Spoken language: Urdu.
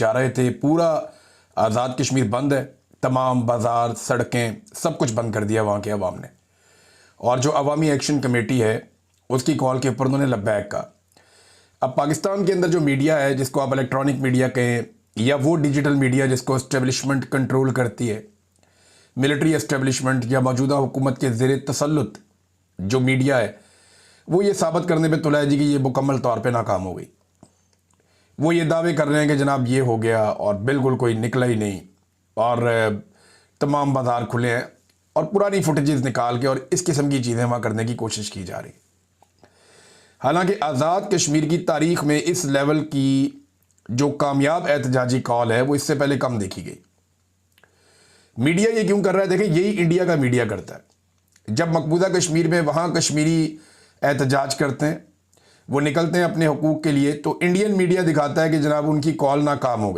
جا رہے تھے، پورا آزاد کشمیر بند ہے، تمام بازار، سڑکیں، سب کچھ بند کر دیا وہاں کے عوام نے. اور جو عوامی ایکشن کمیٹی ہے اس کی کال کے اوپر انہوں نے لبیک کہا. اب پاکستان کے اندر جو میڈیا ہے، جس کو آپ الیکٹرانک میڈیا کہیں یا وہ ڈیجیٹل میڈیا جس کو اسٹیبلشمنٹ کنٹرول کرتی ہے، ملٹری اسٹیبلشمنٹ یا موجودہ حکومت کے زیر تسلط جو میڈیا ہے، وہ یہ ثابت کرنے پہ تلا ہے جی کہ یہ مکمل طور پہ ناکام ہو گئی. وہ یہ دعوے کر رہے ہیں کہ جناب یہ ہو گیا اور بالکل کوئی نکلا ہی نہیں، اور تمام بازار کھلے ہیں، اور پرانی فوٹیجز نکال کے اور اس قسم کی چیزیں وہاں کرنے کی کوشش کی جا رہی. حالانکہ آزاد کشمیر کی تاریخ میں اس لیول کی جو کامیاب احتجاجی کال ہے وہ اس سے پہلے کم دیکھی گئی. میڈیا یہ کیوں کر رہا ہے؟ دیکھیں، یہی انڈیا کا میڈیا کرتا ہے. جب مقبوضہ کشمیر میں وہاں کشمیری احتجاج کرتے ہیں، وہ نکلتے ہیں اپنے حقوق کے لیے، تو انڈین میڈیا دکھاتا ہے کہ جناب ان کی کال ناکام ہو گئی.